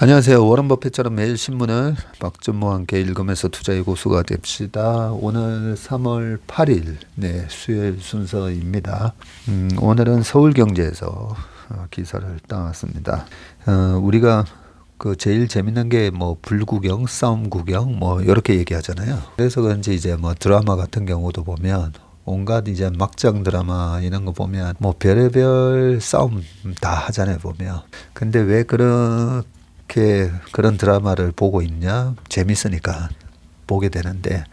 안녕하세요. 워런 버핏처럼 매일 신문을 박준모와 함께 읽으면서 투자의 고수가 됩시다. 오늘 3월 8일 수요일 순서입니다. 오늘은 서울경제에서 기사를 따왔습니다. 우리가 그 제일 재밌는 게 뭐 불구경, 싸움 구경 뭐 이렇게 얘기하잖아요. 그래서 그런지 이제 뭐 드라마 같은 경우도 보면 온갖 이제 막장 드라마 이런 거 보면 뭐 별의별 싸움 다 하잖아요, 보면. 근데 왜 그런 드라마를 보고 있냐? 재밌으니까 보게 되는데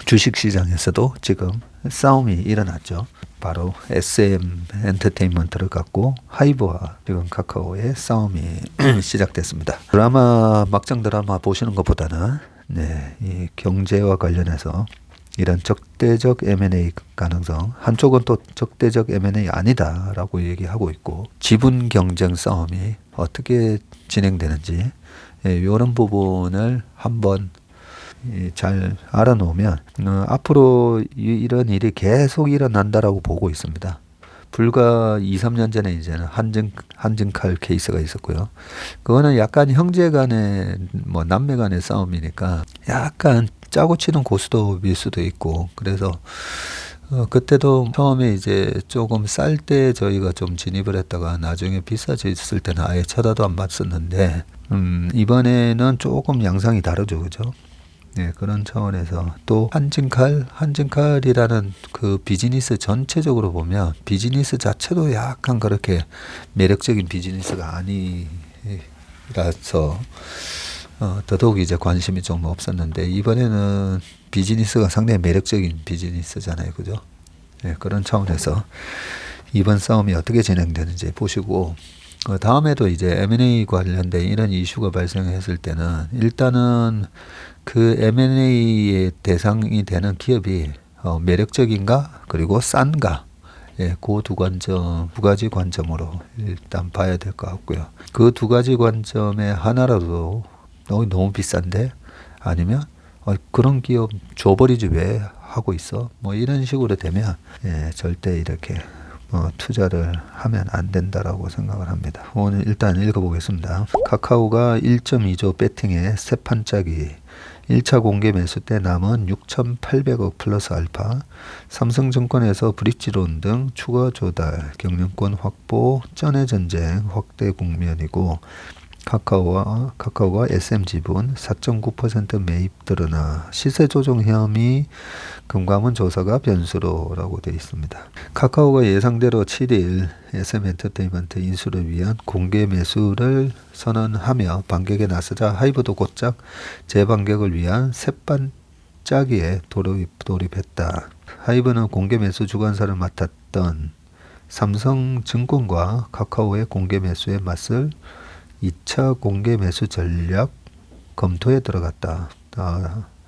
주식시장에서도 지금 싸움이 일어났죠. 바로 SM 엔터테인먼트를 갖고 하이브와 지금 카카오의 싸움이 시작됐습니다. 막장 드라마 보시는 것보다는 이 경제와 관련해서 이런 적대적 M&A 가능성, 한쪽은 또 적대적 M&A 아니다라고 얘기하고 있고, 지분 경쟁 싸움이 어떻게 진행되는지 이런 부분을 한번 잘 알아놓으면 앞으로 이런 일이 계속 일어난다라고 보고 있습니다. 불과 2, 3년 전에 이제는 한증칼 케이스가 있었고요. 그거는 약간 형제 간의 뭐 남매 간의 싸움이니까 약간 짜고 치는 고스톱일 수도 있고, 그래서 그때도 처음에 이제 조금 쌀 때 저희가 좀 진입을 했다가 나중에 비싸졌을 때는 아예 쳐다도 안 봤었는데, 이번에는 조금 양상이 다르죠, 그죠? 네, 그런 차원에서 또 한진칼이라는 그 비즈니스 전체적으로 보면 비즈니스 자체도 약간 그렇게 매력적인 비즈니스가 아니라서 더더욱 이제 관심이 좀 없었는데, 이번에는 비즈니스가 상당히 매력적인 비즈니스잖아요, 그죠? 네, 그런 차원에서 이번 싸움이 어떻게 진행되는지 보시고, 다음에도 이제 M&A 관련된 이런 이슈가 발생했을 때는 일단은 그 M&A의 대상이 되는 기업이 매력적인가, 그리고 싼가, 그 두 가지 관점으로 일단 봐야 될 것 같고요. 그 두 가지 관점에 하나라도 너무 비싼데, 아니면 그런 기업 줘버리지 왜 하고 있어? 뭐 이런 식으로 되면 절대 이렇게 투자를 하면 안 된다라고 생각을 합니다. 오늘 일단 읽어보겠습니다. 카카오가 1.2조 배팅에 새 판짜기, 1차 공개 매수 때 남은 6,800억 플러스 알파, 삼성증권에서 브릿지론 등 추가 조달, 경영권 확보, 전의 전쟁 확대 국면이고, 카카오가 SM 지분 4.9% 매입 드러나 시세 조정 혐의, 금감원 조사가 변수로라고 되어 있습니다. 카카오가 예상대로 7일 SM 엔터테인먼트 인수를 위한 공개 매수를 선언하며 반격에 나서자 하이브도 곧장 재반격을 위한 새반짜기에 돌입했다. 하이브는 공개 매수 주관사를 맡았던 삼성증권과 카카오의 공개 매수에 맞설 2차 공개 매수 전략 검토에 들어갔다.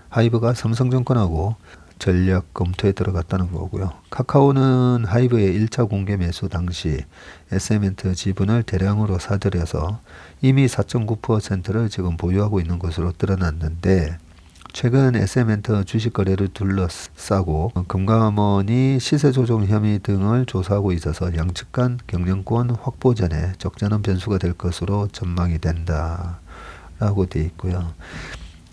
하이브가 삼성증권하고 전략 검토에 들어갔다는 거고요. 카카오는 하이브의 1차 공개 매수 당시 SM엔터 지분을 대량으로 사들여서 이미 4.9%를 지금 보유하고 있는 것으로 드러났는데, 최근 SM엔터 주식 거래를 둘러싸고 금감원이 시세 조정 혐의 등을 조사하고 있어서 양측 간 경영권 확보 전에 적잖은 변수가 될 것으로 전망이 된다라고 되어 있고요.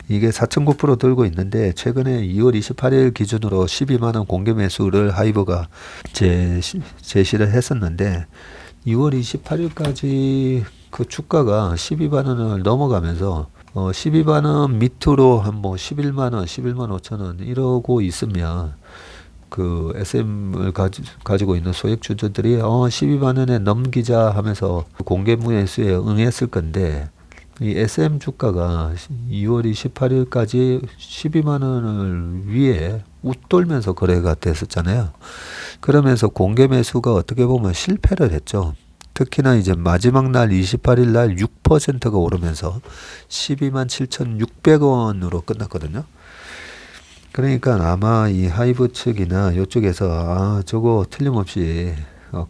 이게 4.9% 들고 있는데, 최근에 2월 28일 기준으로 12만 원 공개 매수를 하이브가 제시를 했었는데, 2월 28일까지 그 주가가 12만 원을 넘어가면서 12만 원 밑으로 한 뭐 11만 원, 11만 5천 원 이러고 있으면 그 SM을 가지고 있는 소액 주주들이 12만 원에 넘기자 하면서 공개 매수에 응했을 건데, 이 SM 주가가 2월 28일까지 12만 원을 위에 웃돌면서 거래가 됐었잖아요. 그러면서 공개 매수가 어떻게 보면 실패를 했죠. 특히나 이제 마지막 날 28일 날 6%가 오르면서 12만 7,600원으로 끝났거든요. 그러니까 아마 이 하이브 측이나 이쪽에서 저거 틀림없이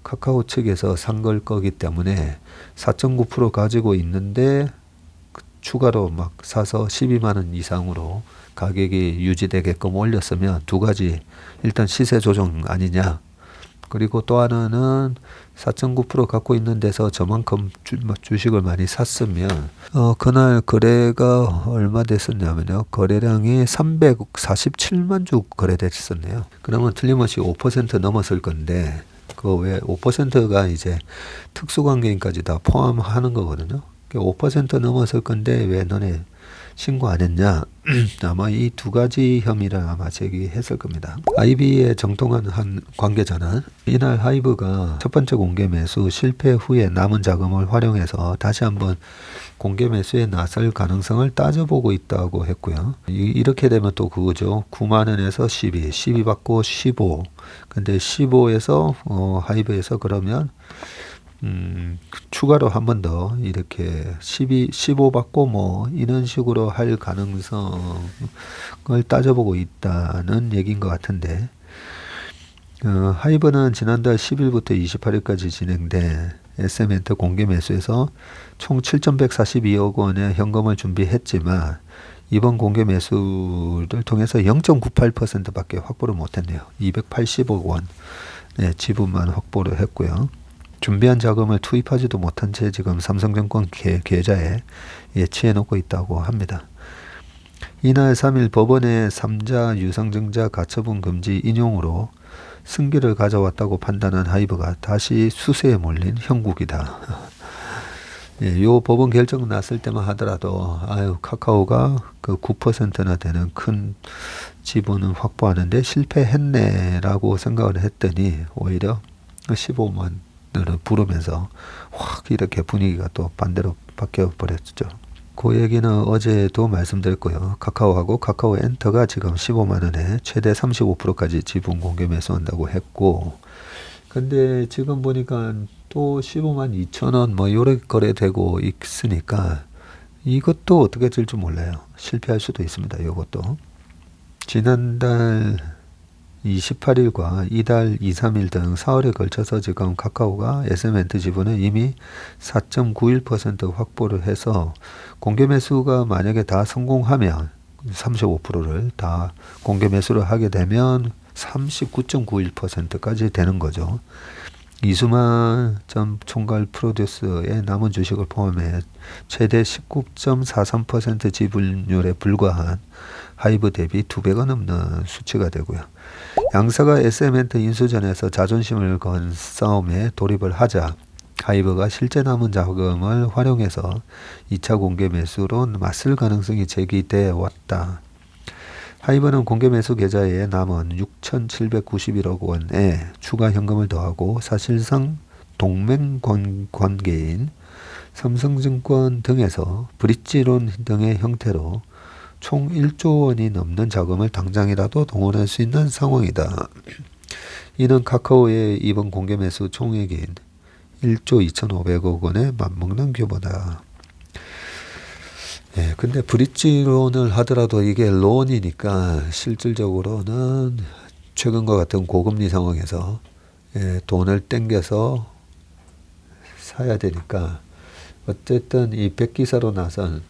카카오 측에서 산 걸 거기 때문에 4.9% 가지고 있는데 추가로 막 사서 12만 원 이상으로 가격이 유지되게끔 올렸으면 두 가지, 일단 시세 조정 아니냐, 그리고 또 하나는 4.9% 갖고 있는 데서 저만큼 주식을 많이 샀으면 그날 거래가 얼마 됐었냐면요. 거래량이 347만 주 거래됐었네요. 그러면 틀림없이 5% 넘었을 건데 그 왜 5%가 이제 특수관계인까지 다 포함하는 거거든요. 5% 넘었을 건데 왜 너네 신고 안 했냐? 아마 이 두 가지 혐의를 아마 제기했을 겁니다. 하이브의 정통한 한 관계자는 이날 하이브가 첫 번째 공개 매수 실패 후에 남은 자금을 활용해서 다시 한번 공개 매수에 나설 가능성을 따져보고 있다고 했고요. 이렇게 되면 또 그거죠. 9만 원에서 12 받고 15. 근데 15에서 하이브에서 그러면 추가로 한 번 더 이렇게 15 받고 뭐 이런 식으로 할 가능성을 따져보고 있다는 얘기인 것 같은데 하이브는 지난달 10일부터 28일까지 진행된 SM엔터 공개 매수에서 총 7,142억 원의 현금을 준비했지만 이번 공개 매수를 통해서 0.98%밖에 확보를 못했네요. 280억 원 지분만 확보를 했고요. 준비한 자금을 투입하지도 못한 채 지금 삼성증권 계좌에 예치해 놓고 있다고 합니다. 이날 3일 법원의 3자 유상증자 가처분 금지 인용으로 승기를 가져왔다고 판단한 하이브가 다시 수세에 몰린 형국이다. 요 법원 결정 났을 때만 하더라도 카카오가 그 9%나 되는 큰 지분을 확보하는데 실패했네라고 생각을 했더니 오히려 15만 원을 부르면서 확 이렇게 분위기가 또 반대로 바뀌어 버렸죠. 그 얘기는 어제도 말씀드렸고요. 카카오하고 카카오 엔터가 지금 15만 원에 최대 35%까지 지분 공개 매수한다고 했고, 근데 지금 보니까 또 15만 2천 원 뭐 요래 거래되고 있으니까 이것도 어떻게 될지 몰라요. 실패할 수도 있습니다. 이것도. 지난달 28일과 이달 2, 3일 등 사흘에 걸쳐서 지금 카카오가 SM엔터 지분을 이미 4.91% 확보를 해서 공개 매수가 만약에 다 성공하면 35%를 다 공개 매수를 하게 되면 39.91%까지 되는 거죠. 이수만 전 총괄 프로듀서의 남은 주식을 포함해 최대 19.43% 지분율에 불과한 하이브 대비 2배가 넘는 수치가 되고요. 양사가 SM엔터 인수전에서 자존심을 건 싸움에 돌입을 하자 하이브가 실제 남은 자금을 활용해서 2차 공개 매수로 맞설 가능성이 제기돼 왔다. 하이브는 공개 매수 계좌에 남은 6,791억 원에 추가 현금을 더하고 사실상 동맹 관계인 삼성증권 등에서 브릿지론 등의 형태로 총 1조 원이 넘는 자금을 당장이라도 동원할 수 있는 상황이다. 이는 카카오의 이번 공개 매수 총액인 1조 2,500억 원에 맞먹는 규모다. 근데 브릿지론을 하더라도 이게 론이니까 실질적으로는 최근과 같은 고금리 상황에서 돈을 땡겨서 사야 되니까 어쨌든 이 백기사로 나선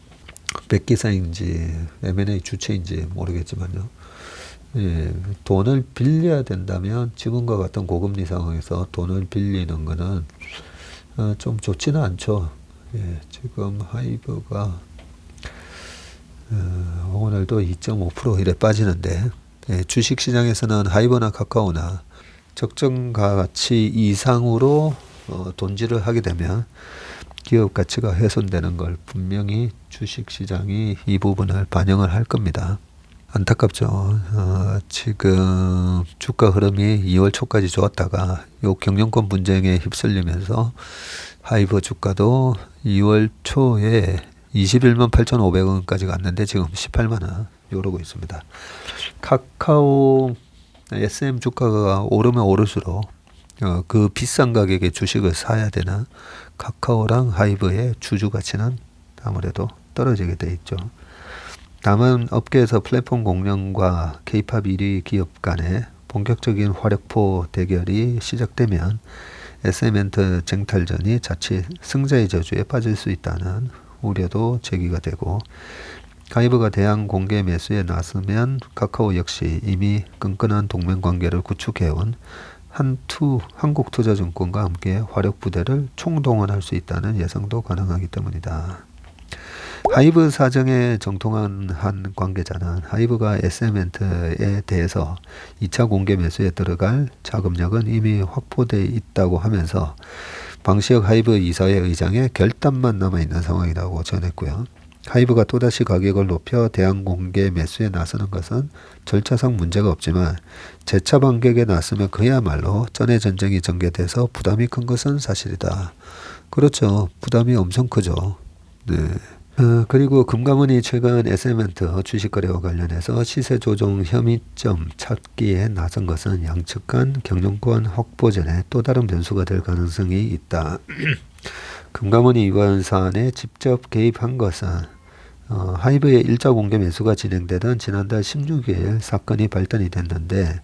백기사인지 M&A 주체인지 모르겠지만요. 돈을 빌려야 된다면 지금과 같은 고금리 상황에서 돈을 빌리는 거는 좀 좋지는 않죠. 지금 하이브가 오늘도 2.5% 이래 빠지는데 주식시장에서는 하이브나 카카오나 적정 가치 이상으로 돈질을 하게 되면 기업 가치가 훼손되는 걸 분명히 주식시장이 이 부분을 반영을 할 겁니다. 안타깝죠. 지금 주가 흐름이 2월 초까지 좋았다가 요 경영권 분쟁에 휩쓸리면서 하이브 주가도 2월 초에 21만 8,500원까지 갔는데 지금 18만 원 오르고 있습니다. 카카오 SM 주가가 오르면 오를수록 그 비싼 가격에 주식을 사야 되는 카카오랑 하이브의 주주 가치는 아무래도 떨어지게 돼 있죠. 다만 업계에서 플랫폼 공룡과 K-팝 1위 기업 간의 본격적인 화력포 대결이 시작되면 SM엔터 쟁탈전이 자칫 승자의 저주에 빠질 수 있다는 우려도 제기가 되고, 하이브가 대항 공개 매수에 나서면 카카오 역시 이미 끈끈한 동맹 관계를 구축해온 한국투자증권과 함께 화력 부대를 총동원할 수 있다는 예상도 가능하기 때문이다. 하이브 사정에 정통한 한 관계자는 하이브가 SM엔트에 대해서 2차 공개 매수에 들어갈 자금력은 이미 확보되어 있다고 하면서 방시혁 하이브 이사회 의장의 결단만 남아있는 상황이라고 전했고요. 하이브가 또다시 가격을 높여 대항 공개 매수에 나서는 것은 절차상 문제가 없지만 재차 반격에 나서면 그야말로 전의 전쟁이 전개돼서 부담이 큰 것은 사실이다. 그렇죠. 부담이 엄청 크죠. 네. 그리고 금감원이 최근 SM엔트 주식 거래와 관련해서 시세 조정 혐의점 찾기에 나선 것은 양측 간 경영권 확보 전에 또 다른 변수가 될 가능성이 있다. 금감원이 이번 사안에 직접 개입한 것은 하이브의 1차 공개 매수가 진행되던 지난달 16일 사건이 발단이 됐는데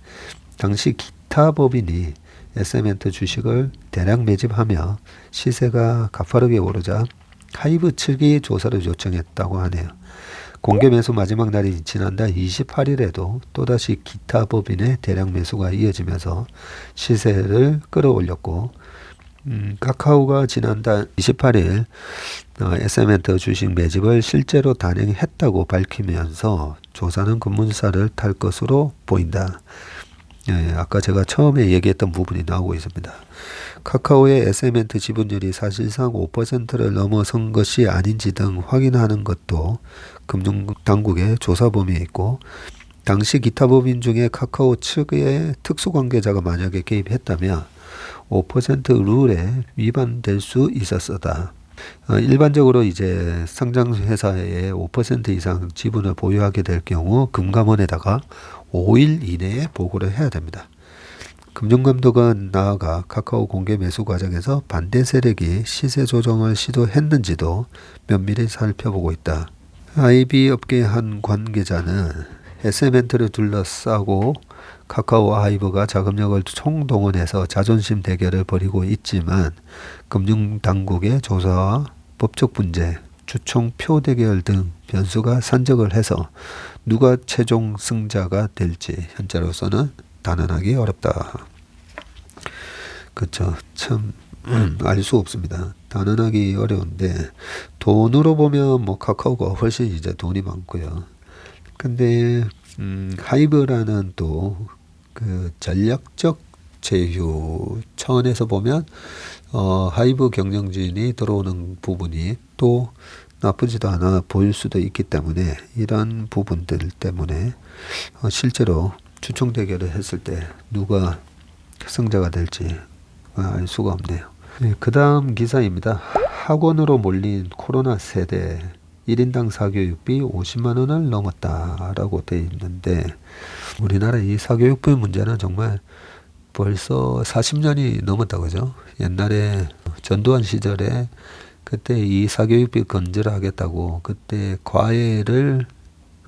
당시 기타 법인이 SM엔트 주식을 대량 매집하며 시세가 가파르게 오르자 하이브 측이 조사를 요청했다고 하네요. 공개 매수 마지막 날인 지난달 28일에도 또다시 기타 법인의 대량 매수가 이어지면서 시세를 끌어올렸고 카카오가 지난달 28일 SM엔트 주식 매집을 실제로 단행했다고 밝히면서 조사는 급문살을 탈 것으로 보인다. 예, 아까 제가 처음에 얘기했던 부분이 나오고 있습니다. 카카오의 SM엔트 지분율이 사실상 5%를 넘어선 것이 아닌지 등 확인하는 것도 금융당국의 조사 범위에 있고 당시 기타 법인 중에 카카오 측의 특수관계자가 만약에 개입했다면 5% 룰에 위반될 수 있었다. 일반적으로 이제 상장회사에 5% 이상 지분을 보유하게 될 경우 금감원에다가 5일 이내에 보고를 해야 됩니다. 금융감독은 나아가 카카오 공개 매수 과정에서 반대 세력이 시세 조정을 시도했는지도 면밀히 살펴보고 있다. IB 업계 한 관계자는 SM엔트를 둘러싸고 카카오와 하이브가 자금력을 총동원해서 자존심 대결을 벌이고 있지만 금융당국의 조사와 법적 문제, 주총표 대결 등 변수가 산적을 해서 누가 최종 승자가 될지 현재로서는 단언하기 어렵다. 그렇죠. 참 알 수 없습니다. 단언하기 어려운데 돈으로 보면 뭐 카카오가 훨씬 이제 돈이 많고요. 근데 하이브라는 또 그 전략적 제휴 차원에서 보면 하이브 경영진이 들어오는 부분이 또 나쁘지도 않아 보일 수도 있기 때문에 이런 부분들 때문에 실제로 주총 대결을 했을 때 누가 승자가 될지 알 수가 없네요. 네, 그 다음 기사입니다. 학원으로 몰린 코로나 세대 1인당 사교육비 50만 원을 넘었다라고 되어 있는데 우리나라 이 사교육비 문제는 정말 벌써 40년이 넘었다 그죠? 옛날에 전두환 시절에 그때 이 사교육비 건절을 하겠다고 그때 과외를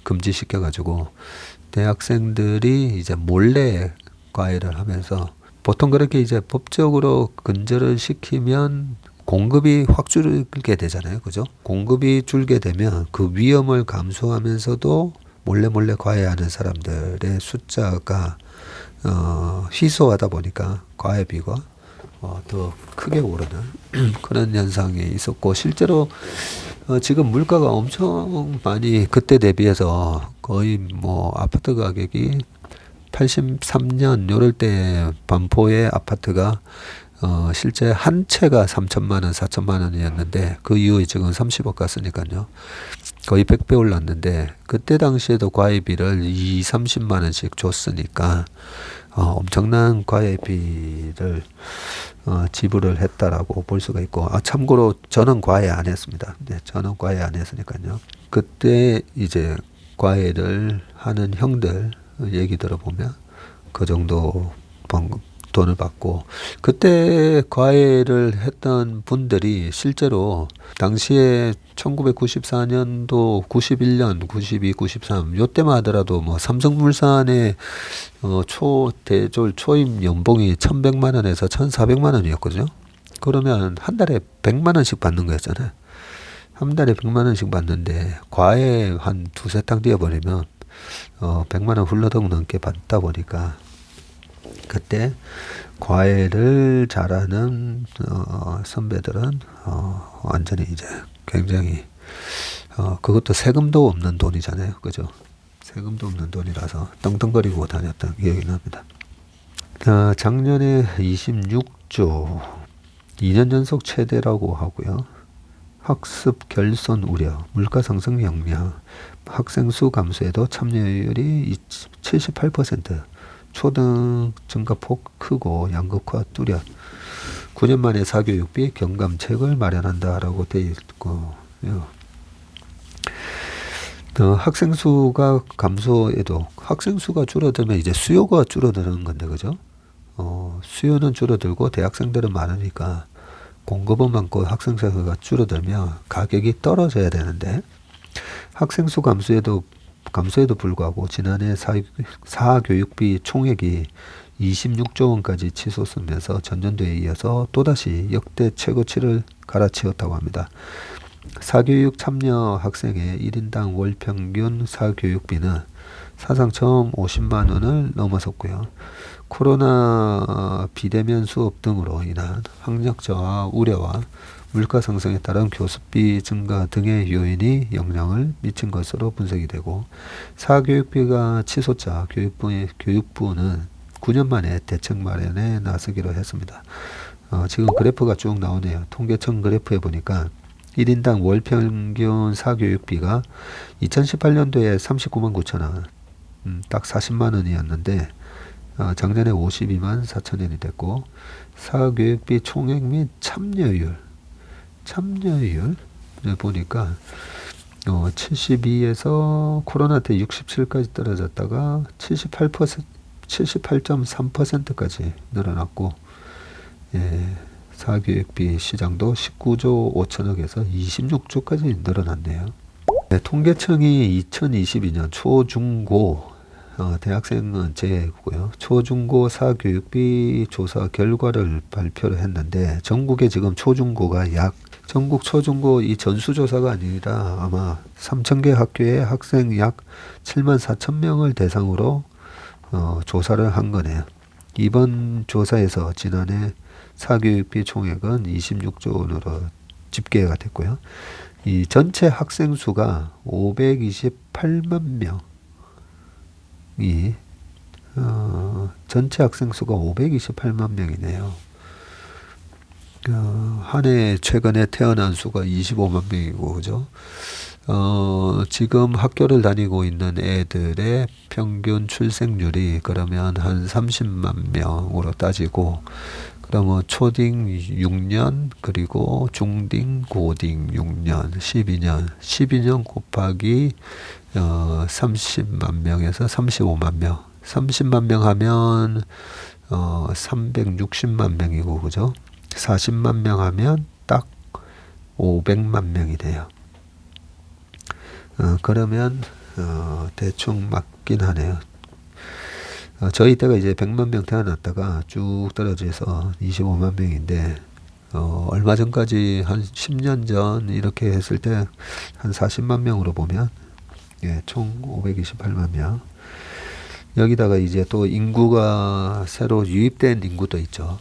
금지시켜 가지고 대학생들이 이제 몰래 과외를 하면서 보통 그렇게 이제 법적으로 근절을 시키면 공급이 확 줄게 되잖아요. 그죠? 공급이 줄게 되면 그 위험을 감수하면서도 몰래 과외하는 사람들의 숫자가 희소하다 보니까 과외비가 더 크게 오르는 그런 현상이 있었고 실제로 지금 물가가 엄청 많이 그때 대비해서 거의 뭐 아파트 가격이 83년 요럴 때 반포의 아파트가 실제 한 채가 3천만 원, 4천만 원이었는데 그 이후에 지금 30억 갔으니까요. 거의 100배 올랐는데 그때 당시에도 과외비를 30만 원씩 줬으니까 엄청난 과외비를 지불을 했다라고 볼 수가 있고 참고로 저는 과외 안 했습니다. 네, 저는 과외 안 했으니까요. 그때 이제 과외를 하는 형들 얘기 들어보면 그 정도 돈을 받고 그때 과외를 했던 분들이 실제로 당시에 1994년도 91년 92 93 요때만 하더라도 뭐 삼성물산의 대졸 초임 연봉이 1100만 원에서 1400만 원이었거든요. 그러면 한 달에 100만 원씩 받는 거였잖아요. 한 달에 100만 원씩 받는데 과외 한 두세 탕 뛰어버리면 100만 원 훌러덩 넘게 받다 보니까 그때 과외를 잘하는 선배들은 완전히 이제 굉장히 그것도 세금도 없는 돈이잖아요. 그죠? 세금도 없는 돈이라서 떵떵거리고 다녔던 기억이 납니다. 작년에 26조 2년 연속 최대라고 하고요. 학습 결손 우려, 물가 상승 역량, 학생 수 감소에도 참여율이 78%, 초등 증가폭 크고 양극화 뚜렷, 9년 만에 사교육비 경감책을 마련한다라고 되어 있고, 학생 수가 감소에도 학생 수가 줄어들면 이제 수요가 줄어드는 건데, 그죠? 수요는 줄어들고 대학생들은 많으니까 공급은 많고 학생 수가 줄어들면 가격이 떨어져야 되는데, 학생 수 감소에도 불구하고 지난해 사교육비 총액이 26조 원까지 치솟으면서 전년도에 이어서 또다시 역대 최고치를 갈아치웠다고 합니다. 사교육 참여 학생의 1인당 월 평균 사교육비는 사상 처음 50만 원을 넘어섰고요. 코로나 비대면 수업 등으로 인한 학력 저하 우려와 물가 상승에 따른 교습비 증가 등의 요인이 영향을 미친 것으로 분석이 되고, 사교육비가 치솟자 교육부는 9년 만에 대책 마련에 나서기로 했습니다. 지금 그래프가 쭉 나오네요. 통계청 그래프에 보니까 1인당 월 평균 사교육비가 2018년도에 39만 9천 원, 딱 40만 원이었는데 작년에 52만 4천 원이 됐고, 사교육비 총액 및 참여율 보니까 72에서 코로나 때 67까지 떨어졌다가 78.3%까지 늘어났고, 사교육비 시장도 19조 5천억에서 26조까지 늘어났네요. 통계청이 2022년 초중고 대학생은 제외고요. 초중고 사교육비 조사 결과를 발표를 했는데, 전국에 지금 초중고가 전국 초중고 이 전수조사가 아니라 아마 3,000개 학교의 학생 약 7만 4천 명을 대상으로 조사를 한 거네요. 이번 조사에서 지난해 사교육비 총액은 26조 원으로 집계가 됐고요. 이 전체 학생 수가 528만 명이 전체 학생 수가 528만 명이네요. 한 해 최근에 태어난 수가 25만 명이고, 그죠? 지금 학교를 다니고 있는 애들의 평균 출생률이 그러면 한 30만 명으로 따지고, 그러면 초딩 6년, 그리고 중딩, 고딩 6년, 12년 곱하기 30만 명에서 35만 명. 30만 명 하면 360만 명이고, 그죠? 40만 명 하면 딱 500만 명이 돼요. 그러면 대충 맞긴 하네요. 저희 때가 이제 100만 명 태어났다가 쭉 떨어져서 25만 명인데, 얼마 전까지 한 10년 전 이렇게 했을 때 한 40만 명으로 보면 총 528만 명. 여기다가 이제 또 인구가 새로 유입된 인구도 있죠.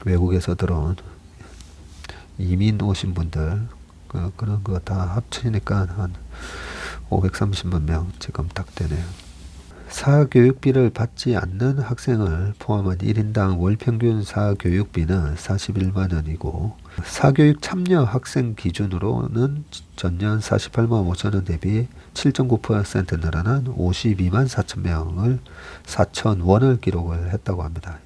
외국에서 들어온 이민 오신 분들, 그런 거 다 합치니까 한 530만 명 지금 딱 되네요. 사교육비를 받지 않는 학생을 포함한 1인당 월평균 사교육비는 41만 원이고, 사교육 참여 학생 기준으로는 전년 48만 5천 원 대비 7.9% 늘어난 52만 4천 원을 기록을 했다고 합니다.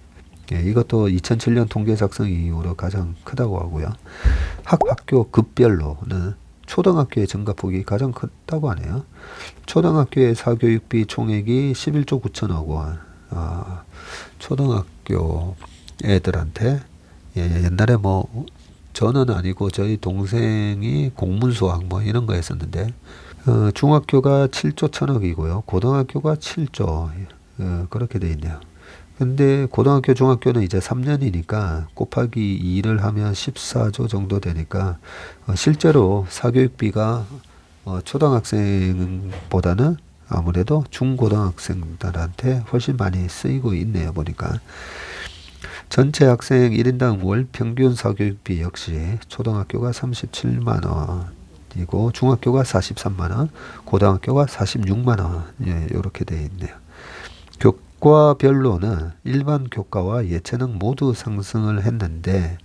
이것도 2007년 통계 작성 이후로 가장 크다고 하고요. 학교 급별로는 초등학교의 증가폭이 가장 크다고 하네요. 초등학교의 사교육비 총액이 11조 9천억 원. 초등학교 애들한테 옛날에 뭐 저는 아니고 저희 동생이 공문 수학 뭐 이런 거 했었는데, 중학교가 7조 1천억이고요. 고등학교가 7조 그렇게 돼 있네요. 근데 고등학교, 중학교는 이제 3년이니까 곱하기 2를 하면 14조 정도 되니까 실제로 사교육비가 초등학생보다는 아무래도 중고등학생들한테 훨씬 많이 쓰이고 있네요. 보니까 전체 학생 1인당 월 평균 사교육비 역시 초등학교가 37만 원이고 중학교가 43만 원, 고등학교가 46만 원. 예, 이렇게 되어 있네요. 교과별로는 일반 교과와 예체능 모두 상승을 했는데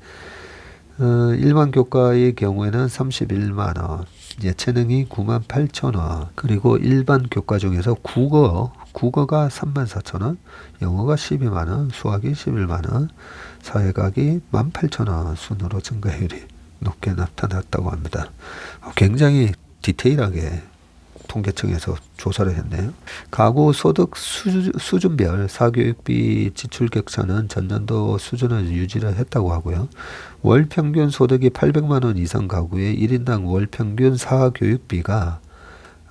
일반 교과의 경우에는 31만 원, 예체능이 9만 8천 원, 그리고 일반 교과 중에서 국어가 3만 4천 원, 영어가 12만 원, 수학이 11만 원, 사회과학이 1만 8천 원 순으로 증가율이 높게 나타났다고 합니다. 굉장히 디테일하게 통계청에서 조사를 했네요. 가구 소득 수준별 사교육비 지출 격차는 전년도 수준을 유지를 했다고 하고요. 월 평균 소득이 800만 원 이상 가구의 1인당 월 평균 사교육비가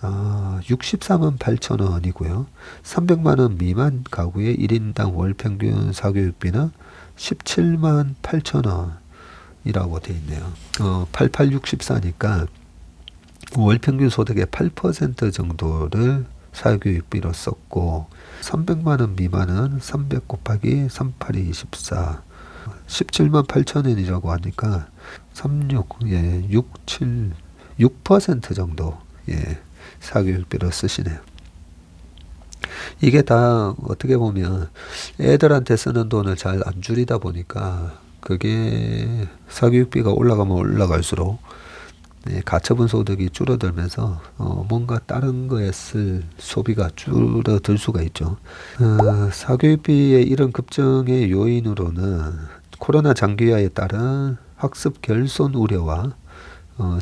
64만 8천 원이고요. 300만 원 미만 가구의 1인당 월 평균 사교육비는 17만 8천 원이라고 되어 있네요. 8864니까 월 평균 소득의 8% 정도를 사교육비로 썼고 300만 원 미만은 300 곱하기 38이 24 17만 8천 원이라고 하니까 6% 정도 사교육비로 쓰시네요. 이게 다 어떻게 보면 애들한테 쓰는 돈을 잘 안 줄이다 보니까 그게 사교육비가 올라가면 올라갈수록 가처분 소득이 줄어들면서 뭔가 다른 거에 쓸 소비가 줄어들 수가 있죠. 사교육비의 이런 급증의 요인으로는 코로나 장기화에 따른 학습 결손 우려와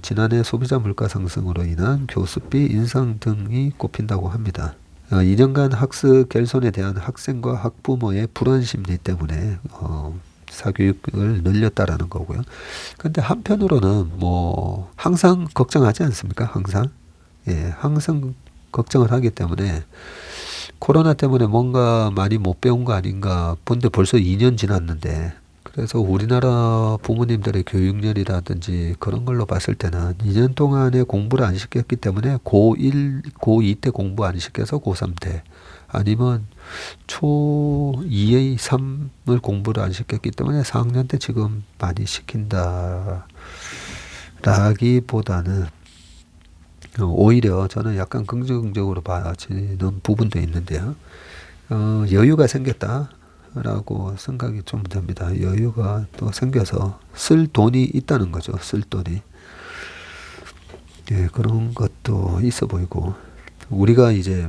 지난해 소비자 물가 상승으로 인한 교습비 인상 등이 꼽힌다고 합니다. 2년간 학습 결손에 대한 학생과 학부모의 불안 심리 때문에 사교육을 늘렸다라는 거고요. 근데 한편으로는 항상 걱정하지 않습니까? 항상 걱정을 하기 때문에 코로나 때문에 뭔가 많이 못 배운 거 아닌가. 근데 벌써 2년 지났는데 그래서 우리나라 부모님들의 교육열이라든지 그런 걸로 봤을 때는 2년 동안에 공부를 안 시켰기 때문에 고1, 고2 때 공부 안 시켜서 고3 때 아니면 초2의 3을 공부를 안 시켰기 때문에 4학년 때 지금 많이 시킨다 라기보다는 오히려 저는 약간 긍정적으로 봐지는 부분도 있는데요. 여유가 생겼다 라고 생각이 좀 됩니다. 여유가 또 생겨서 쓸 돈이 있다는 거죠. 쓸 돈이. 그런 것도 있어 보이고 우리가 이제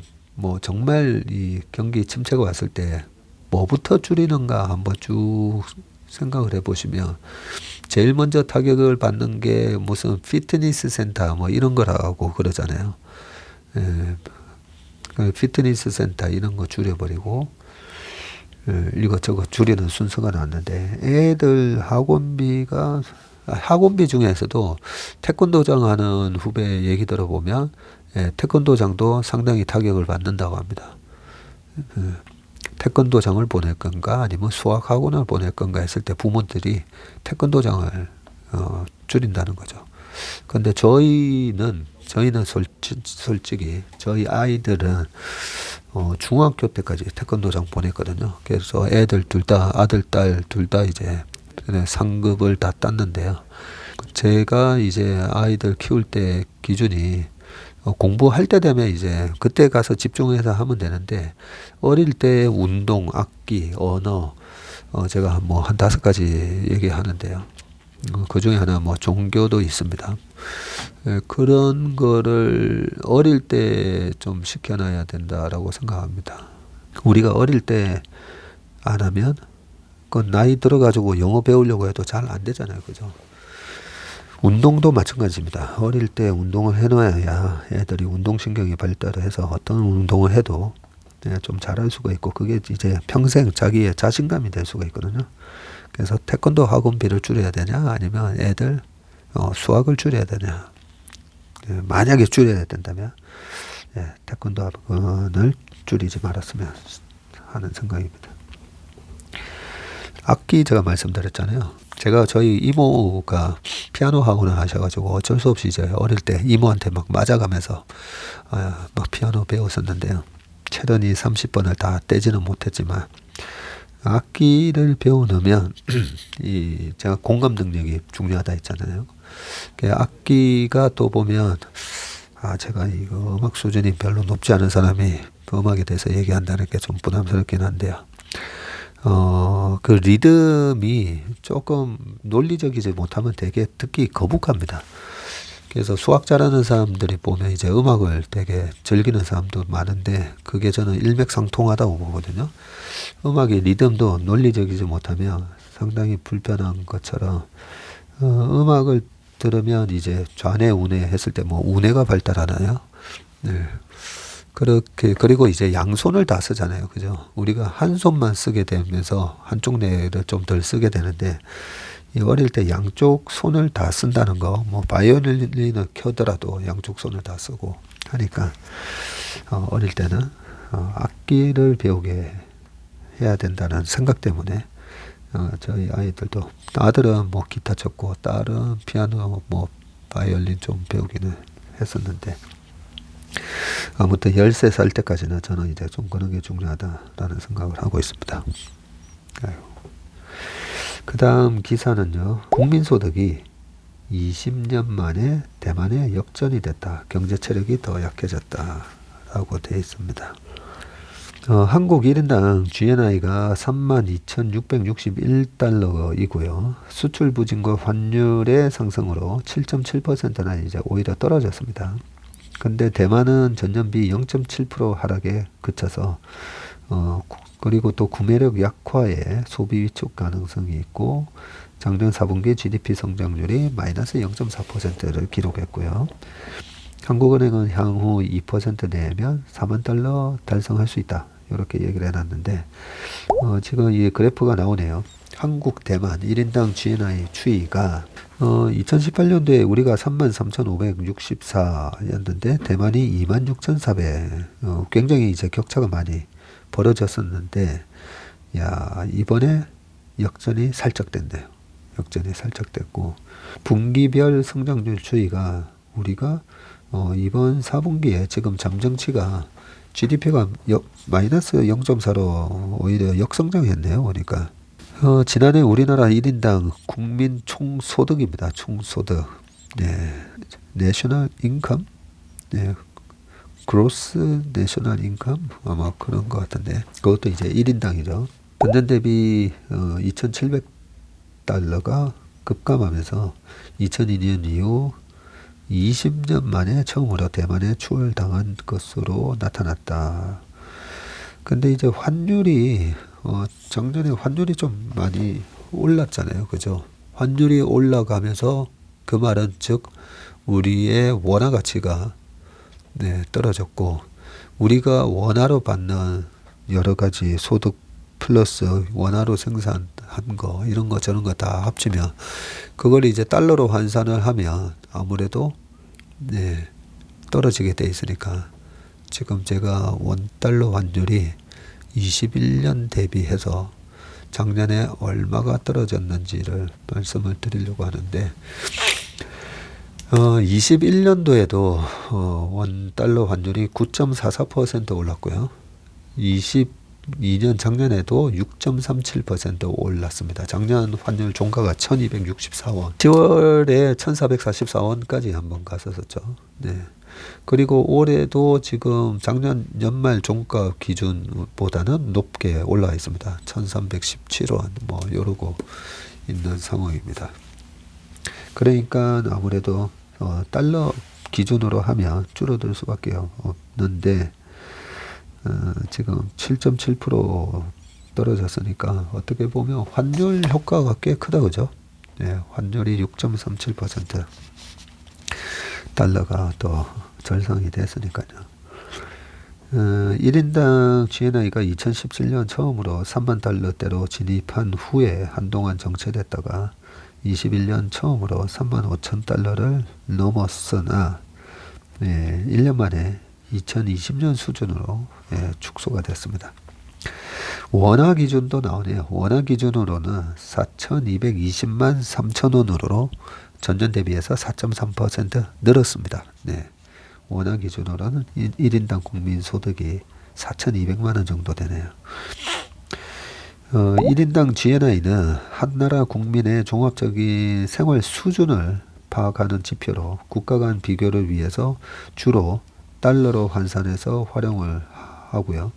정말 이 경기 침체가 왔을 때 뭐부터 줄이는가 한번 쭉 생각을 해보시면 제일 먼저 타격을 받는 게 무슨 피트니스 센터 이런 거라고 그러잖아요. 피트니스 센터 이런 거 줄여버리고 이것저것 줄이는 순서가 나왔는데 애들 학원비 중에서도 태권도장 하는 후배 얘기 들어보면 태권도장도 상당히 타격을 받는다고 합니다. 태권도장을 보낼 건가 아니면 수학학원을 보낼 건가 했을 때 부모들이 태권도장을 줄인다는 거죠. 근데 저희는 솔직히 저희 아이들은 중학교 때까지 태권도장 보냈거든요. 그래서 애들 둘 다 아들 딸 둘 다 이제 상급을 다 땄는데요. 제가 이제 아이들 키울 때 기준이 공부할 때 되면 이제 그때 가서 집중해서 하면 되는데 어릴 때 운동, 악기, 언어 제가 한 5가지 얘기하는데요. 그 중에 하나 종교도 있습니다. 그런 거를 어릴 때 좀 시켜놔야 된다라고 생각합니다. 우리가 어릴 때 안 하면 그건 나이 들어가지고 영어 배우려고 해도 잘 안 되잖아요. 그죠? 운동도 마찬가지입니다. 어릴 때 운동을 해놔야 애들이 운동신경이 발달을 해서 어떤 운동을 해도 좀 잘할 수가 있고 그게 이제 평생 자기의 자신감이 될 수가 있거든요. 그래서 태권도 학원비를 줄여야 되냐 아니면 애들 수학을 줄여야 되냐. 만약에 줄여야 된다면 태권도 학원을 줄이지 말았으면 하는 생각입니다. 악기 제가 말씀드렸잖아요. 제가 저희 이모가 피아노 학원을 하셔가지고 어쩔 수 없이 이제 어릴 때 이모한테 막 맞아가면서 막 피아노 배웠었는데요. 채던이 30번을 다 떼지는 못했지만 악기를 배우려면 제가 공감 능력이 중요하다 했잖아요. 악기가 또 보면 제가 이거 음악 수준이 별로 높지 않은 사람이 음악에 대해서 얘기한다는 게 좀 부담스럽긴 한데요. 그 리듬이 조금 논리적이지 못하면 되게 듣기 거북합니다. 그래서 수학 잘하는 사람들이 보면 이제 음악을 되게 즐기는 사람도 많은데 그게 저는 일맥상통하다고 보거든요. 음악의 리듬도 논리적이지 못하면 상당히 불편한 것처럼 음악을 들으면 이제 좌뇌 우뇌 했을 때 뭐 우뇌가 발달하나요? 네. 그렇게 그리고 이제 양손을 다 쓰잖아요. 그죠? 우리가 한 손만 쓰게 되면서 한쪽 뇌를 좀 덜 쓰게 되는데 어릴 때 양쪽 손을 다 쓴다는 거, 뭐 바이올린을 켜더라도 양쪽 손을 다 쓰고 하니까 어릴 때는 악기를 배우게 해야 된다는 생각 때문에 저희 아이들도 아들은 뭐 기타 쳤고 딸은 피아노 뭐 바이올린 좀 배우기는 했었는데 아무튼 13살 때까지는 저는 이제 좀 그런 게 중요하다라는 생각을 하고 있습니다. 그 다음 기사는요. 국민소득이 20년 만에 대만에 역전이 됐다. 경제 체력이 더 약해졌다. 라고 되어 있습니다. 한국 1인당 GNI가 32,661달러이고요. 수출 부진과 환율의 상승으로 7.7%나 이제 오히려 떨어졌습니다. 근데 대만은 전년비 0.7% 하락에 그쳐서 그리고 또 구매력 약화에 소비 위축 가능성이 있고 작년 4분기 GDP 성장률이 마이너스 0.4%를 기록했고요. 한국은행은 향후 2% 내면 4만 달러 달성할 수 있다. 이렇게 얘기를 해놨는데 지금 이 그래프가 나오네요. 한국 대만 1인당 GNI 추이가 2018년도에 우리가 33,564였는데 대만이 26,400 굉장히 이제 격차가 많이 벌어졌었는데 이번에 역전이 살짝 됐네요. 역전이 살짝 됐고 분기별 성장률 추이가 우리가 이번 4분기에 지금 잠정치가 GDP가 마이너스 0.4로 오히려 역성장했네요. 보니까 지난해 우리나라 1인당 국민 총소득입니다. 총소득. 네. 내셔널 인컴? 네. 그로스 내셔널 인컴? 아마 그런 것 같은데. 그것도 이제 1인당이죠. 전년 대비 2,700달러가 급감하면서 2002년 이후 20년 만에 처음으로 대만에 추월당한 것으로 나타났다. 근데 이제 환율이 작년에 환율이 좀 많이 올랐잖아요. 그죠? 환율이 올라가면서 그 말은 즉 우리의 원화 가치가 떨어졌고 우리가 원화로 받는 여러 가지 소득 플러스 원화로 생산한 거 이런 거 저런 거 다 합치면 그걸 이제 달러로 환산을 하면 아무래도 떨어지게 돼 있으니까 지금 제가 원달러 환율이 21년 대비해서 작년에 얼마가 떨어졌는지를 말씀을 드리려고 하는데 21년도에도 원달러 환율이 9.44% 올랐고요. 22년 작년에도 6.37% 올랐습니다. 작년 환율 종가가 1264원. 10월에 1444원까지 한번 갔었죠. 네. 그리고 올해도 지금 작년 연말 종가 기준보다는 높게 올라와 있습니다. 1317원 뭐 이러고 있는 상황입니다. 그러니까 아무래도 달러 기준으로 하면 줄어들 수밖에 없는데 지금 7.7% 떨어졌으니까 어떻게 보면 환율 효과가 꽤 크다 그죠? 네, 환율이 6.37% 달러가 또 절상이 됐으니까요. 1인당 GNI가 2017년 처음으로 3만 달러대로 진입한 후에 한동안 정체됐다가 21년 처음으로 3만 5천 달러를 넘었으나 1년 만에 2020년 수준으로 축소가 됐습니다. 원화 기준도 나오네요. 원화 기준으로는 4,220만 3천 원으로 전년 대비해서 4.3% 늘었습니다. 네. 원화 기준으로는 1인당 국민 소득이 4,200만 원 정도 되네요. 1인당 GNI는 한 나라 국민의 종합적인 생활 수준을 파악하는 지표로 국가 간 비교를 위해서 주로 달러로 환산해서 활용을 하고요.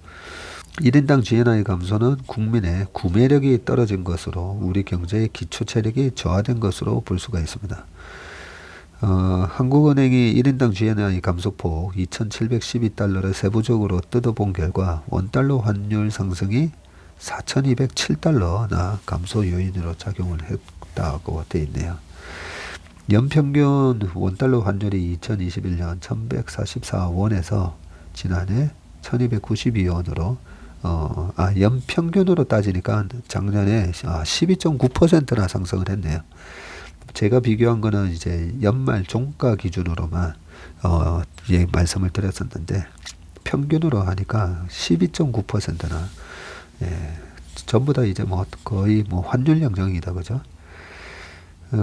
1인당 GNI 감소는 국민의 구매력이 떨어진 것으로 우리 경제의 기초 체력이 저하된 것으로 볼 수가 있습니다. 한국은행이 1인당 GNI 감소폭 2,712달러를 세부적으로 뜯어본 결과 원달러 환율 상승이 4,207달러나 감소 요인으로 작용을 했다고 되어 있네요. 연평균 원달러 환율이 2021년 1144원에서 지난해 1292원으로 연평균으로 따지니까 작년에 12.9%나 상승을 했네요. 제가 비교한 거는 이제 연말 종가 기준으로만 말씀을 드렸었는데 평균으로 하니까 12.9%나 전부 다 이제 뭐 거의 뭐 환율 양정이다, 그죠?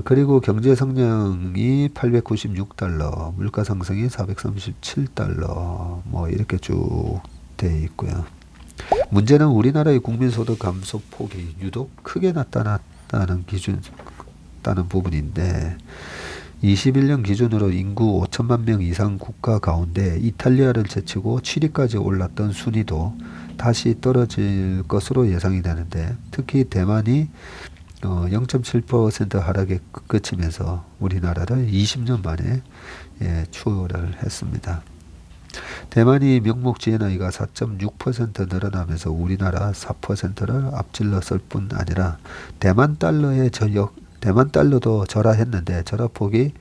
그리고 경제 성장이 896달러, 물가 상승이 437달러, 뭐 이렇게 쭉 돼 있고요. 문제는 우리나라의 국민소득 감소 폭이 유독 크게 나타났다는 부분인데 21년 기준으로 인구 5천만 명 이상 국가 가운데 이탈리아를 제치고 7위까지 올랐던 순위도 다시 떨어질 것으로 예상이 되는데 특히 대만이 0.7% 하락에 그치면서 우리나라를 20년 만에 추월을 했습니다. 대만이 명목 GNI가 4.6% 늘어나면서 우리나라 4%를 앞질렀을 뿐 아니라 대만 달러도 절하했는데 절하폭이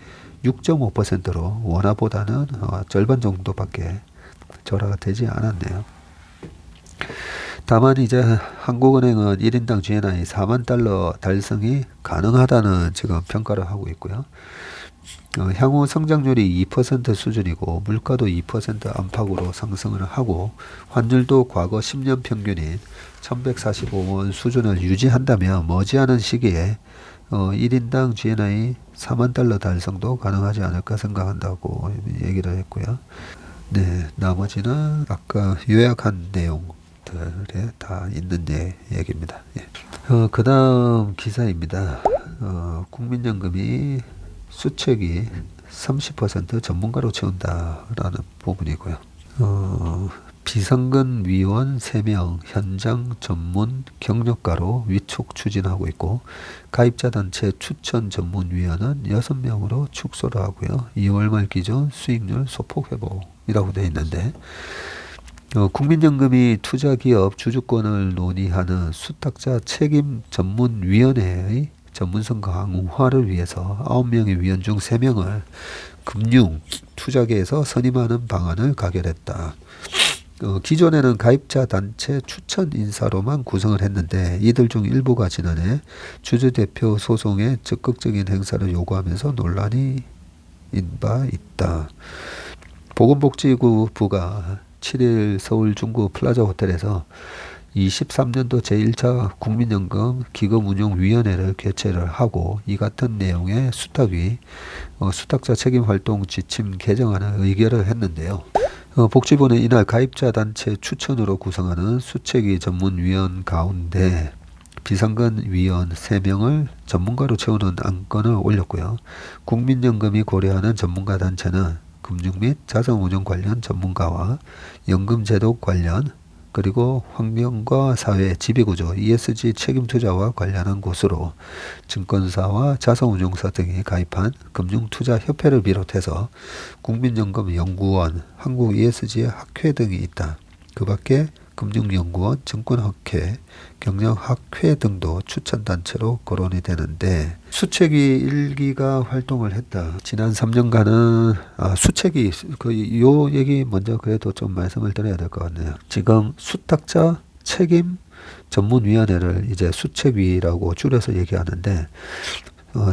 6.5%로 원화보다는 절반 정도밖에 절하가 되지 않았네요. 다만 이제 한국은행은 1인당 GNI 4만 달러 달성이 가능하다는 지금 평가를 하고 있고요. 향후 성장률이 2% 수준이고 물가도 2% 안팎으로 상승을 하고 환율도 과거 10년 평균인 1145원 수준을 유지한다면 머지않은 시기에 1인당 GNI 4만 달러 달성도 가능하지 않을까 생각한다고 얘기를 했고요. 네, 나머지는 아까 요약한 내용들에 다 있는 얘기입니다. 그 다음 기사입니다. 국민연금이 수책이 30% 전문가로 채운다라는 부분이고요. 비상근 위원 3명 현장 전문 경력가로 위촉 추진하고 있고 가입자 단체 추천 전문위원은 6명으로 축소를 하고요. 2월 말 기준 수익률 소폭 회복이라고 되어 있는데 국민연금이 투자기업 주주권을 논의하는 수탁자 책임 전문위원회의 전문성 강화를 위해서 9명의 위원 중 3명을 금융 투자계에서 선임하는 방안을 가결했다. 기존에는 가입자 단체 추천 인사로만 구성을 했는데 이들 중 일부가 지난해 주주대표 소송에 적극적인 행사를 요구하면서 논란이 인바 있다. 보건복지부가 7일 서울 중구 플라자 호텔에서 23년도 제1차 국민연금 기금운용위원회를 개최를 하고 이 같은 내용의 수탁위 수탁자 책임활동 지침 개정안을 의결을 했는데요. 복지부는 이날 가입자 단체 추천으로 구성하는 수책위 전문위원 가운데 비상근 위원 3명을 전문가로 채우는 안건을 올렸고요. 국민연금이 고려하는 전문가 단체는 금융 및 자산운용 관련 전문가와 연금제도 관련 그리고 환경과 사회 지배구조 ESG 책임투자와 관련한 곳으로 증권사와 자산운용사 등이 가입한 금융투자협회를 비롯해서 국민연금연구원, 한국 ESG 학회 등이 있다. 그 밖에 금융연구원, 증권학회, 경영학회 등도 추천단체로 거론이 되는데 수책위 1기가 활동을 했다. 지난 3년간은 수책위 요 얘기 먼저 그래도 좀 말씀을 드려야 될 것 같네요. 지금 수탁자 책임 전문위원회를 이제 수책위라고 줄여서 얘기하는데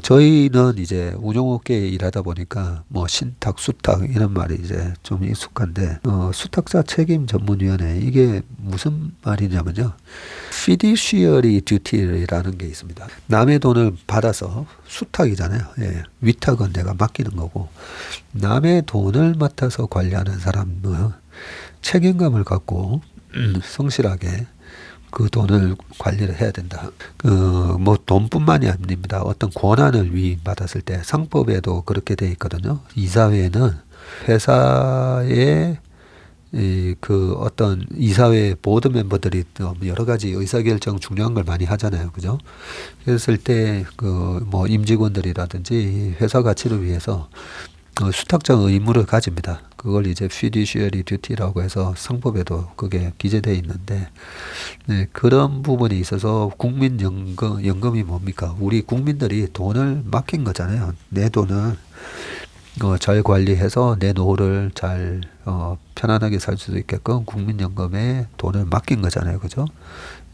저희는 이제 운용업계에 일하다 보니까 뭐 신탁, 수탁 이런 말이 이제 좀 익숙한데 수탁자 책임 전문위원회 이게 무슨 말이냐면요. fiduciary duty라는 게 있습니다. 남의 돈을 받아서 수탁이잖아요. 예, 위탁은 내가 맡기는 거고, 남의 돈을 맡아서 관리하는 사람은 책임감을 갖고 성실하게 그 돈을 관리를 해야 된다. 뭐 돈뿐만이 아닙니다. 어떤 권한을 위임받았을 때 상법에도 그렇게 돼 있거든요. 이사회는 회사의 그 어떤 이사회 보드 멤버들이 또 여러 가지 의사결정 중요한 걸 많이 하잖아요. 그죠? 그랬을 때 그 뭐 임직원들이라든지 회사 가치를 위해서 수탁적 의무를 가집니다. 그걸 이제 fiduciary duty라고 해서 상법에도 그게 기재되어 있는데, 네, 그런 부분에 있어서 연금이 뭡니까? 우리 국민들이 돈을 맡긴 거잖아요. 내 돈을 잘 관리해서 내 노후를 잘 편안하게 살 수 있게끔 국민연금에 돈을 맡긴 거잖아요. 그죠?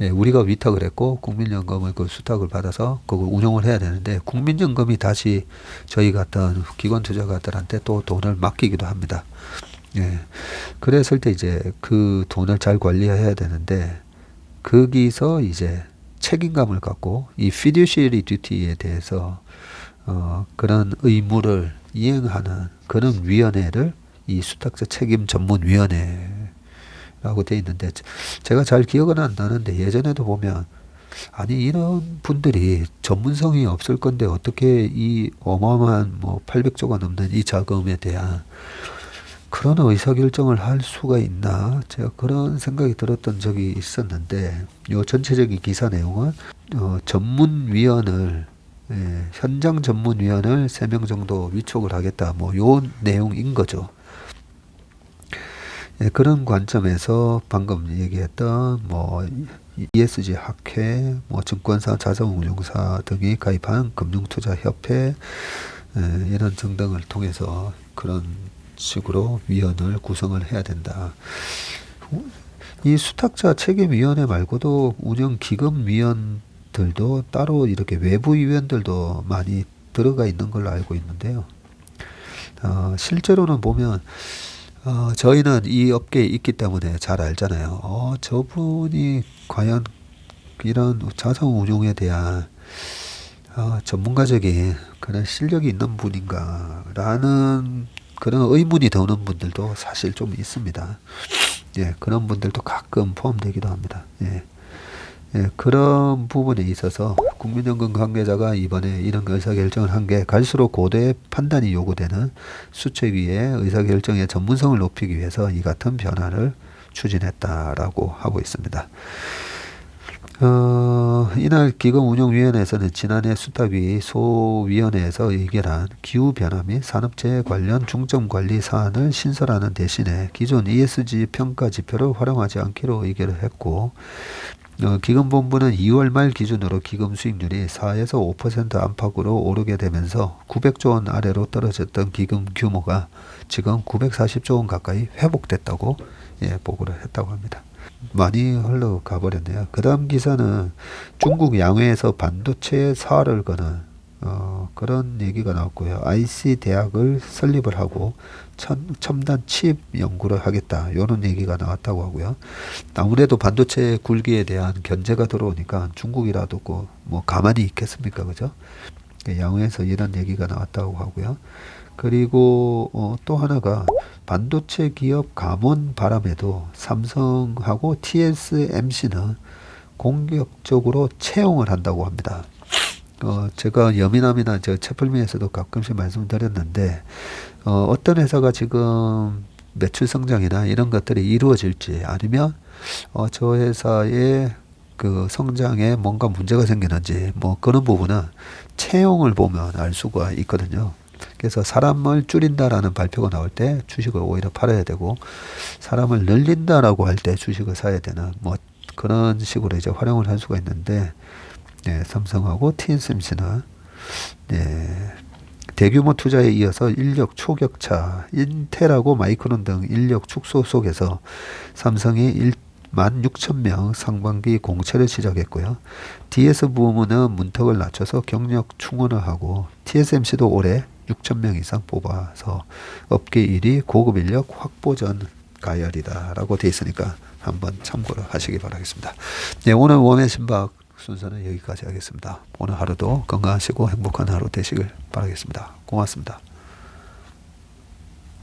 예, 우리가 위탁을 했고 국민연금을 그 수탁을 받아서 그걸 운용을 해야 되는데, 국민연금이 다시 저희 같은 기관 투자가들한테 또 돈을 맡기기도 합니다. 예, 그랬을 때 이제 그 돈을 잘 관리해야 되는데, 거기서 이제 책임감을 갖고 이 fiduciary duty에 대해서 그런 의무를 이행하는 그런 위원회를 이 수탁자 책임 전문위원회라고 되어 있는데, 제가 잘 기억은 안 나는데 예전에도 보면, 아니 이런 분들이 전문성이 없을 건데 어떻게 이 어마어마한 뭐 800조가 넘는 이 자금에 대한 그런 의사결정을 할 수가 있나, 제가 그런 생각이 들었던 적이 있었는데, 요 전체적인 기사 내용은 전문위원을 현장 전문위원을 3명 정도 위촉을 하겠다, 뭐 요 내용인 거죠. 예, 그런 관점에서 방금 얘기했던 뭐 ESG 학회, 뭐 증권사, 자산운용사 등이 가입한 금융투자협회, 이런 등등을 통해서 그런 식으로 위원을 구성을 해야 된다. 이 수탁자 책임위원회 말고도 운영기금위원들도 따로 이렇게 외부위원들도 많이 들어가 있는 걸로 알고 있는데요. 실제로는 보면 저희는 이 업계에 있기 때문에 잘 알잖아요. 저분이 과연 이런 자산 운용에 대한 전문가적인 그런 실력이 있는 분인가라는 그런 의문이 드는 분들도 사실 좀 있습니다. 예, 그런 분들도 가끔 포함되기도 합니다. 예. 예, 그런 부분에 있어서 국민연금 관계자가 이번에 이런 의사결정을 한 게, 갈수록 고도의 판단이 요구되는 수책위의 의사결정의 전문성을 높이기 위해서 이 같은 변화를 추진했다라고 하고 있습니다. 이날 기금운용위원회에서는 지난해 수탁위 소위원회에서 의결한 기후변화 및 산업재해 관련 중점관리 사안을 신설하는 대신에 기존 ESG 평가 지표를 활용하지 않기로 의결을 했고, 기금본부는 2월 말 기준으로 기금 수익률이 4에서 5% 안팎으로 오르게 되면서 900조 원 아래로 떨어졌던 기금 규모가 지금 940조 원 가까이 회복됐다고 보고를 했다고 합니다. 많이 흘러가 버렸네요. 그 다음 기사는 중국 양회에서 반도체 사활을 거는 그런 얘기가 나왔고요. IC 대학을 설립을 하고 첨단 칩 연구를 하겠다, 이런 얘기가 나왔다고 하고요. 아무래도 반도체 굴기에 대한 견제가 들어오니까 중국이라도 뭐 가만히 있겠습니까, 그죠? 양회에서 이런 얘기가 나왔다고 하고요. 그리고 또 하나가 반도체 기업 감원 바람에도 삼성하고 TSMC는 공격적으로 채용을 한다고 합니다. 제가 여미남이나 저 채플미에서도 가끔씩 말씀드렸는데, 어떤 회사가 지금 매출 성장이나 이런 것들이 이루어질지, 아니면 저 회사의 그 성장에 뭔가 문제가 생기는지, 뭐 그런 부분은 채용을 보면 알 수가 있거든요. 그래서 사람을 줄인다라는 발표가 나올 때 주식을 오히려 팔아야 되고, 사람을 늘린다라고 할 때 주식을 사야 되는, 뭐 그런 식으로 이제 활용을 할 수가 있는데, 삼성하고 TSMC는 대규모 투자에 이어서 인력 초격차, 인텔하고 마이크론 등 인력 축소 속에서 삼성이 16,000명 상반기 공채를 시작했고요. DS 부문은 문턱을 낮춰서 경력 충원을 하고, TSMC도 올해 6,000명 이상 뽑아서 업계 1위 고급 인력 확보 전 가열이다 라고 돼 있으니까 한번 참고를 하시기 바라겠습니다. 네, 오늘 웜의 신박 순서는 여기까지 하겠습니다. 오늘 하루도 건강하시고 행복한 하루 되시길 바라겠습니다. 고맙습니다.